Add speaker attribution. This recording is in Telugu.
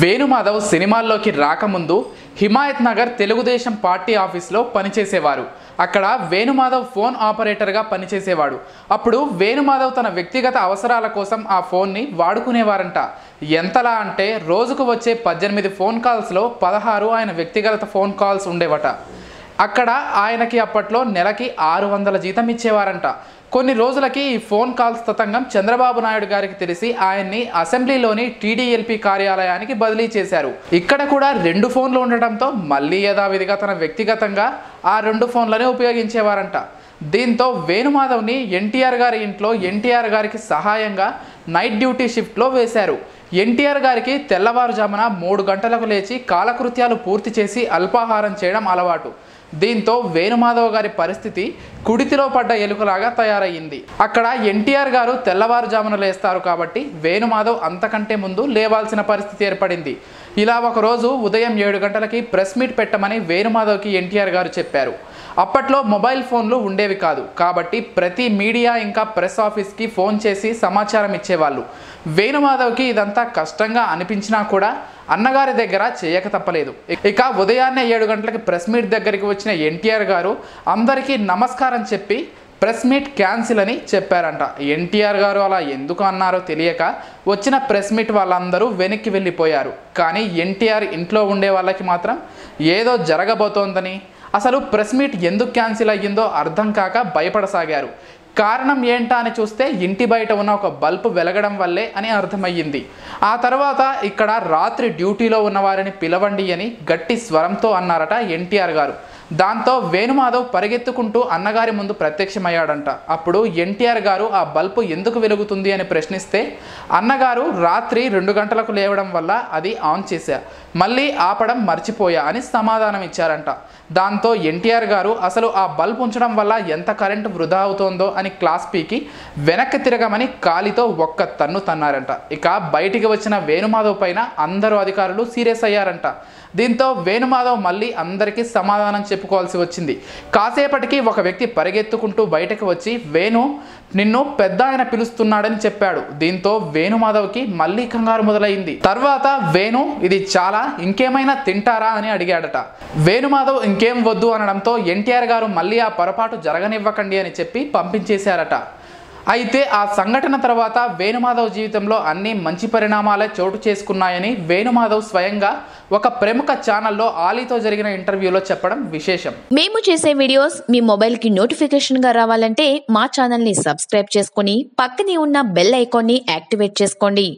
Speaker 1: వేణుమాధవ్ సినిమాల్లోకి రాకముందు హిమాయత్ నగర్ తెలుగుదేశం పార్టీ ఆఫీస్లో పనిచేసేవారు. అక్కడ వేణుమాధవ్ ఫోన్ ఆపరేటర్గా పనిచేసేవాడు. అప్పుడు వేణుమాధవ్ తన వ్యక్తిగత అవసరాల కోసం ఆ ఫోన్ని వాడుకునేవారంట. ఎంతలా అంటే రోజుకు వచ్చే 18 ఫోన్ కాల్స్లో 16 ఆయన వ్యక్తిగత ఫోన్ కాల్స్ ఉండేవట. అక్కడ ఆయనకి అప్పట్లో నెలకి 600 జీతం ఇచ్చేవారంట. కొన్ని రోజులకి ఈ ఫోన్ కాల్స్ తతంగం చంద్రబాబు నాయుడు గారికి తెలిసి ఆయన్ని అసెంబ్లీలోని టీడీఎల్పీ కార్యాలయానికి బదిలీ చేశారు. ఇక్కడ కూడా 2 ఫోన్లు ఉండటంతో మళ్ళీ యథావిధిగా తన వ్యక్తిగతంగా ఆ 2 ఫోన్లనే ఉపయోగించేవారంట. దీంతో వేణుమాధవ్ని ఎన్టీఆర్ గారి ఇంట్లో ఎన్టీఆర్ గారికి సహాయంగా నైట్ డ్యూటీ షిఫ్ట్లో వేశారు. ఎన్టీఆర్ గారికి తెల్లవారుజామున 3 గంటలకు లేచి కాలకృత్యాలు పూర్తి చేసి అల్పాహారం చేయడం అలవాటు. దీంతో వేణుమాధవ్ గారి పరిస్థితి కుడితిలో పడ్డ ఎలుకలాగా తయారయ్యింది. అక్కడ ఎన్టీఆర్ గారు తెల్లవారుజామున లేస్తారు కాబట్టి వేణుమాధవ్ అంతకంటే ముందు లేవాల్సిన పరిస్థితి ఏర్పడింది. ఇలా ఒకరోజు ఉదయం 7 గంటలకి ప్రెస్ మీట్ పెట్టమని వేణుమాధవ్కి ఎన్టీఆర్ గారు చెప్పారు. అప్పట్లో మొబైల్ ఫోన్లు ఉండేవి కాదు కాబట్టి ప్రతి మీడియా ఇంకా ప్రెస్ ఆఫీస్కి ఫోన్ చేసి సమాచారం ఇచ్చేవాళ్ళు. వేణుమాధవ్కి ఇదంతా కష్టంగా అనిపించినా కూడా అన్నగారి దగ్గర చేయక తప్పలేదు. ఇక ఉదయాన్నే 7 గంటలకి ప్రెస్ మీట్ దగ్గరికి వచ్చిన ఎన్టీఆర్ గారు అందరికీ నమస్కారం చెప్పి ప్రెస్ మీట్ క్యాన్సిల్ అని చెప్పారంట. ఎన్టీఆర్ గారు అలా ఎందుకు అన్నారో తెలియక వచ్చిన ప్రెస్ మీట్ వాళ్ళందరూ వెనక్కి వెళ్ళిపోయారు. కానీ ఎన్టీఆర్ ఇంట్లో ఉండే వాళ్ళకి మాత్రం ఏదో జరగబోతోందని, అసలు ప్రెస్ మీట్ ఎందుకు క్యాన్సిల్ అయ్యిందో అర్థం కాక భయపడసాగారు. కారణం ఏంటా అని చూస్తే ఇంటి బయట ఉన్న ఒక బల్బు వెలగడం వల్లే అని అర్థమయ్యింది. ఆ తర్వాత ఇక్కడ రాత్రి డ్యూటీలో ఉన్న వారిని పిలవండి అని గట్టి స్వరంతో అన్నారట ఎన్టీఆర్ గారు. దాంతో వేణుమాధవ్ పరిగెత్తుకుంటూ అన్నగారి ముందు ప్రత్యక్షమయ్యాడంట. అప్పుడు ఎన్టీఆర్ గారు ఆ బల్బు ఎందుకు వెలుగుతుంది అని ప్రశ్నిస్తే అన్నగారు రాత్రి 2 గంటలకు లేవడం వల్ల అది ఆన్ చేశా, మళ్ళీ ఆపడం మర్చిపోయా అని సమాధానం ఇచ్చారంట. దాంతో ఎన్టీఆర్ గారు అసలు ఆ బల్బ్ ఉంచడం వల్ల ఎంత కరెంటు వృధా అవుతోందో అని క్లాస్ పీకి వెనక్కి తిరగమని కాలితో ఒక్క తన్ను తన్నారంట. ఇక బయటికి వచ్చిన వేణుమాధవ్ పైన అందరూ అధికారులు సీరియస్ అయ్యారంట. దీంతో వేణుమాధవ్ మళ్ళీ అందరికీ సమాధానం చెప్పుకోవాల్సి వచ్చింది. కాసేపటికి ఒక వ్యక్తి పరిగెత్తుకుంటూ బయటకు వచ్చి వేణు నిన్ను పెద్ద ఆయన పిలుస్తున్నాడని చెప్పాడు. దీంతో వేణుమాధవ్కి మళ్ళీ కంగారు మొదలైంది. తర్వాత వేణు ఇది చాలా, ఇంకేమైనా తింటారా అని అడిగాడట. వేణుమాధవ్ ఇంకేం వద్దు అనడంతో ఎన్టీఆర్ గారు మళ్ళీ ఆ పొరపాటు జరగనివ్వకండి అని చెప్పి పంపించేశారట. అయితే ఆ సంఘటన తర్వాత వేణుమాధవ్ జీవితంలో అన్ని మంచి పరిణామాలే చోటు చేసుకున్నాయని వేణుమాధవ్ స్వయంగా ఒక ప్రముఖ ఛానల్లో ఆలీతో జరిగిన ఇంటర్వ్యూలో చెప్పడం విశేషం.
Speaker 2: మేము చేసే వీడియోస్ మీ మొబైల్ కి నోటిఫికేషన్ గా రావాలంటే మా ఛానల్ ని సబ్స్క్రైబ్ చేసుకుని పక్కనే ఉన్న బెల్ ఐకాన్ ని యాక్టివేట్ చేసుకోండి.